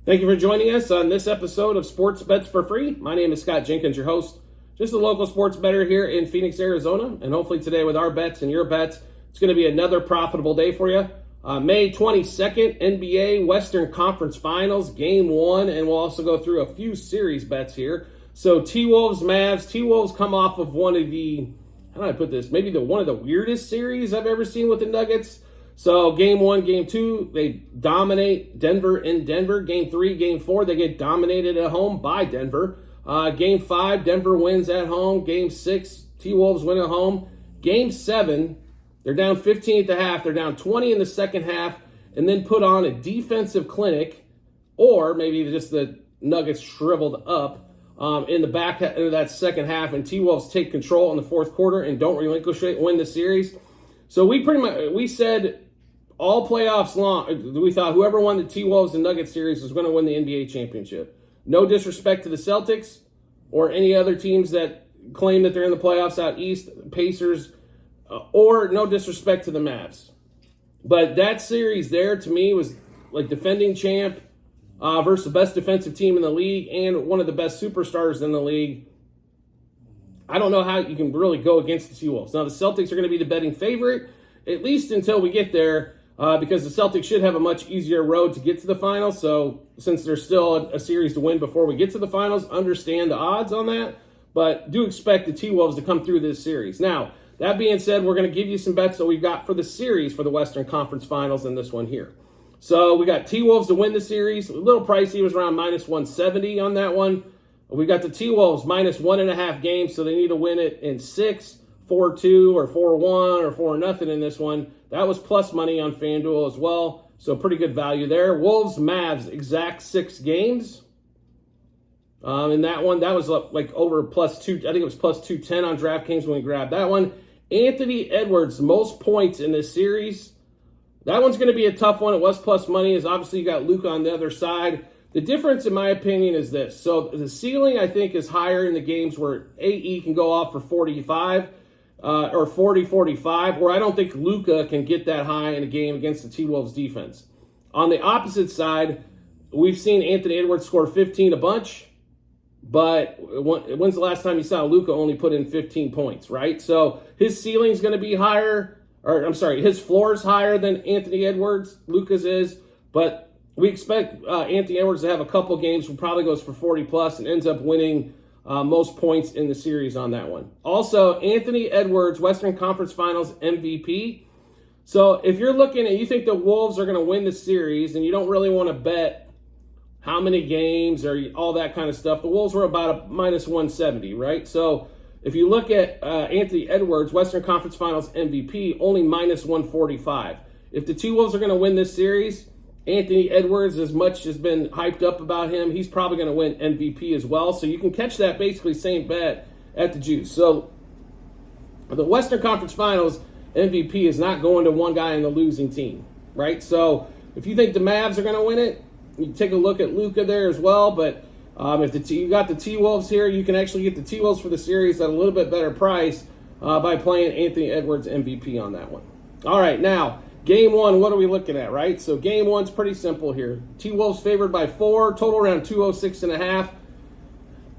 Thank you for joining us on this episode of Sports Bets for Free. My name is Scott Jenkins, your host, just a local sports bettor here in Phoenix, Arizona. And hopefully today with our bets and your bets, it's going to be another profitable day for you. May 22nd, NBA Western Conference Finals, Game 1, and we'll also go through a few series bets here. So T-Wolves, Mavs. T-Wolves come off of one of the, how do I put this, maybe one of the weirdest series I've ever seen with the Nuggets. So Game 1, Game 2, they dominate Denver in Denver. Game 3, Game 4, they get dominated at home by Denver. Game 5, Denver wins at home. Game 6, T-Wolves win at home. Game 7, they're down 15 at the half. They're down 20 in the second half and then put on a defensive clinic, or maybe just the Nuggets shriveled up in the back of that second half, and T-Wolves take control in the fourth quarter and don't relinquish it, win the series. So we said all playoffs long, we thought whoever won the T-Wolves and Nuggets series was going to win the NBA championship. No disrespect to the Celtics or any other teams that claim that they're in the playoffs out east, Pacers, or no disrespect to the Mavs. But that series there, to me, was like defending champ versus the best defensive team in the league and one of the best superstars in the league. I don't know how you can really go against the T-Wolves. Now, the Celtics are going to be the betting favorite, at least until we get there, because the Celtics should have a much easier road to get to the finals. So since there's still a series to win before we get to the finals, understand the odds on that. But do expect the T-Wolves to come through this series. Now, that being said, we're going to give you some bets that we've got for the series for the Western Conference Finals in this one here. So we got T-Wolves to win the series. A little pricey. It was around minus 170 on that one. We got the T-Wolves minus 1.5 games, so they need to win it in 6, 4-2, or 4-1, or 4-0 in this one. That was plus money on FanDuel as well, so pretty good value there. Wolves, Mavs, exact 6 games. In that one, that was like over plus 2. I think it was plus 210 on DraftKings when we grabbed that one. Anthony Edwards, most points in this series. That one's going to be a tough one. It was plus money, as obviously you got Luka on the other side. The difference, in my opinion, is this. So the ceiling, I think, is higher in the games where AE can go off for 45 or 40-45, where I don't think Luka can get that high in a game against the T-Wolves defense. On the opposite side, we've seen Anthony Edwards score 15 a bunch, but when's the last time you saw Luka only put in 15 points, right? So his ceiling's going to be higher, or I'm sorry, his floor is higher than Anthony Edwards, Luka's is, but we expect Anthony Edwards to have a couple games where probably goes for 40-plus and ends up winning most points in the series on that one. Also, Anthony Edwards, Western Conference Finals MVP. So if you're looking and you think the Wolves are going to win the series and you don't really want to bet how many games or all that kind of stuff, the Wolves were about a minus 170, right? So if you look at Anthony Edwards, Western Conference Finals MVP, only minus 145. If the T-Wolves are going to win this series, Anthony Edwards, as much has been hyped up about him, he's probably going to win MVP as well. So you can catch that basically same bet at the juice. So the Western Conference Finals MVP is not going to one guy in the losing team, right? So if you think the Mavs are going to win it, you take a look at Luka there as well. But if you got the T-Wolves here, you can actually get the T-Wolves for the series at a little bit better price by playing Anthony Edwards MVP on that one. All right, now, Game 1, what are we looking at, right? So Game 1's pretty simple here. T-Wolves favored by 4, total around 206.5.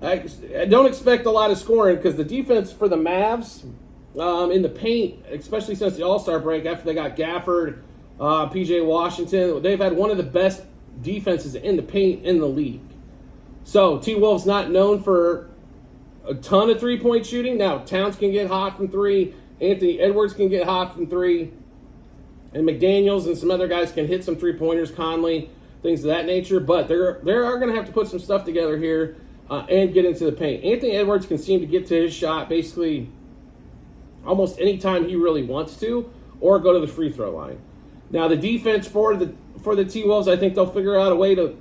I don't expect a lot of scoring because the defense for the Mavs in the paint, especially since the All-Star break after they got Gafford, PJ Washington, they've had one of the best defenses in the paint in the league. So T-Wolves not known for a ton of three-point shooting. Now, Towns can get hot from 3. Anthony Edwards can get hot from 3. And McDaniels and some other guys can hit some three-pointers, Conley, things of that nature. But they are going to have to put some stuff together here and get into the paint. Anthony Edwards can seem to get to his shot basically almost any time he really wants to, or go to the free throw line. Now, the defense for the T-Wolves, I think they'll figure out a way to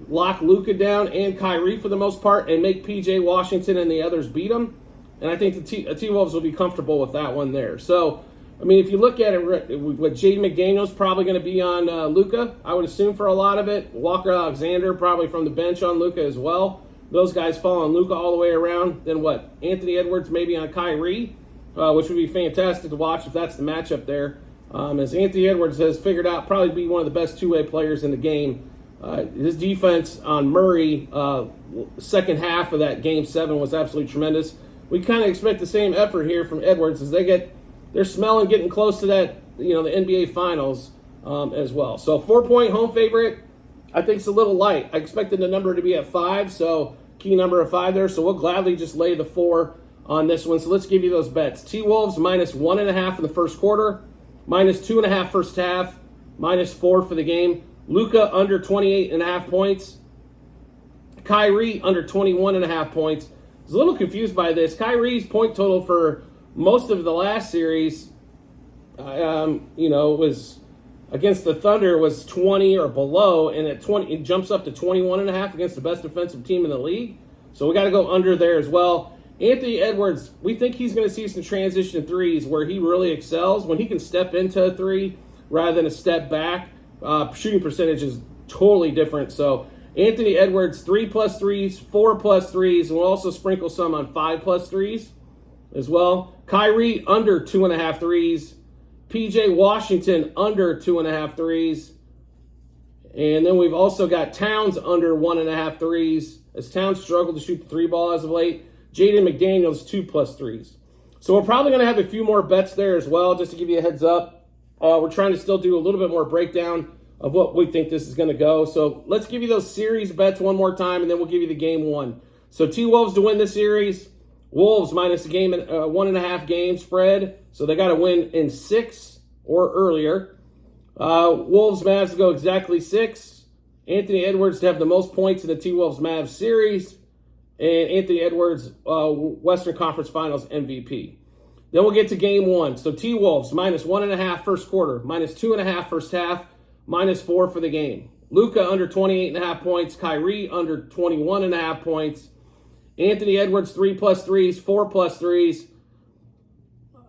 lock Luka down and Kyrie for the most part and make PJ Washington and the others beat them. And I think the T-Wolves will be comfortable with that one there. So, I mean, if you look at it, with Jaden McDaniels probably going to be on Luka, I would assume for a lot of it. Walker Alexander probably from the bench on Luka as well. Those guys fall on Luka all the way around. Then what? Anthony Edwards maybe on Kyrie, which would be fantastic to watch if that's the matchup there. As Anthony Edwards has figured out, probably be one of the best two-way players in the game His defense on Murray, second half of that Game 7 was absolutely tremendous. We kind of expect the same effort here from Edwards as they're smelling getting close to that, the NBA Finals as well. So 4-point home favorite, I think it's a little light. I expected the number to be at 5, so key number of 5 there. So we'll gladly just lay the 4 on this one. So let's give you those bets. T-Wolves minus 1.5 in the first quarter, minus 2.5 first half, minus 4 for the game. Luka under 28.5 points. Kyrie under 21.5 points. I was a little confused by this. Kyrie's point total for most of the last series, was against the Thunder was 20 or below, and at 20 it jumps up to 21.5 against the best defensive team in the league. So we got to go under there as well. Anthony Edwards, we think he's going to see some transition threes where he really excels when he can step into a three rather than a step back. Shooting percentage is totally different. So Anthony Edwards, 3+ threes, 4+ threes, and we'll also sprinkle some on 5+ threes as well. Kyrie under 2.5 threes. PJ Washington under 2.5 threes. And then we've also got Towns under 1.5 threes, as Towns struggled to shoot the 3 ball as of late. Jaden McDaniels, 2+ threes. So we're probably going to have a few more bets there as well, just to give you a heads up. We're trying to still do a little bit more breakdown of what we think this is going to go. So let's give you those series bets one more time, and then we'll give you the game one. So T-Wolves to win the series. Wolves minus a game, 1.5 game spread. So they got to win in 6 or earlier. Wolves Mavs to go exactly 6. Anthony Edwards to have the most points in the T-Wolves Mavs series. And Anthony Edwards, Western Conference Finals MVP. Then we'll get to game one. So T-Wolves minus 1.5 first quarter, minus 2.5 first half, minus 4 for the game. Luka under 28.5 points. Kyrie under 21.5 points. Anthony Edwards 3+ threes, 4+ threes,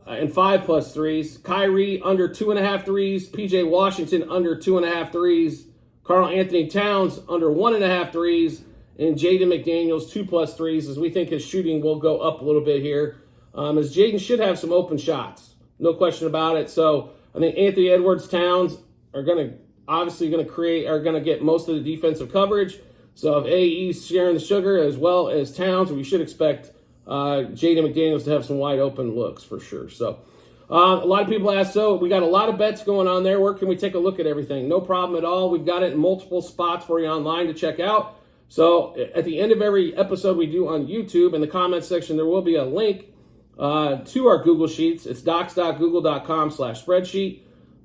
and 5+ threes. Kyrie under 2.5 threes. PJ Washington under 2.5 threes. Karl Anthony Towns under 1.5 threes. And Jaden McDaniels 2+ threes, as we think his shooting will go up a little bit here. As Jaden should have some open shots, no question about it. So I think Anthony Edwards, Towns are going to get most of the defensive coverage. So if AE's sharing the sugar as well as Towns, we should expect Jaden McDaniels to have some wide open looks for sure. So a lot of people ask, so we got a lot of bets going on there. Where can we take a look at everything? No problem at all. We've got it in multiple spots for you online to check out. So at the end of every episode we do on YouTube, in the comments section, there will be a link to our Google Sheets. It's docs.google.com/spreadsheet.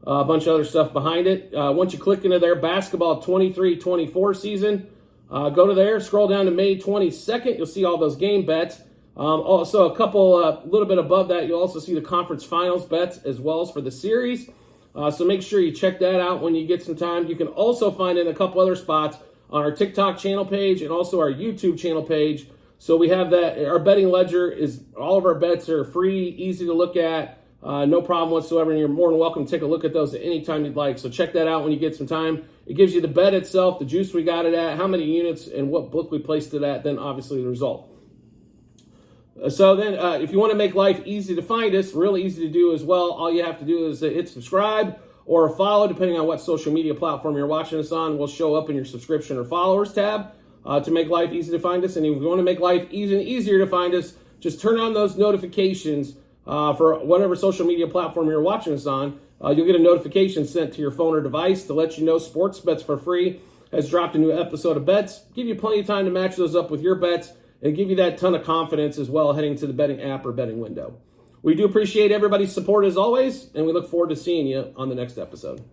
A bunch of other stuff behind it. Once you click into there, basketball 23-24 season, go to there, scroll down to May 22nd. You'll see all those game bets. Also, a couple, little bit above that, you'll also see the conference finals bets as well as for the series. So make sure you check that out when you get some time. You can also find it in a couple other spots on our TikTok channel page and also our YouTube channel page. So we have that. Our betting ledger is, all of our bets are free, easy to look at, no problem whatsoever, and you're more than welcome to take a look at those at any time you'd like. So check that out when you get some time. It gives you the bet itself, the juice we got it at, how many units, and what book we placed it at, then obviously the result. So then if you want to make life easy to find us, really easy to do as well, all you have to do is hit subscribe or follow, depending on what social media platform you're watching us on. Will show up in your subscription or followers tab to make life easy to find us. And if you want to make life easier to find us, just turn on those notifications for whatever social media platform you're watching us on. You'll get a notification sent to your phone or device to let you know Sports Bets for Free has dropped a new episode of bets. Give you plenty of time to match those up with your bets and give you that ton of confidence as well heading to the betting app or betting window. We do appreciate everybody's support as always, and we look forward to seeing you on the next episode.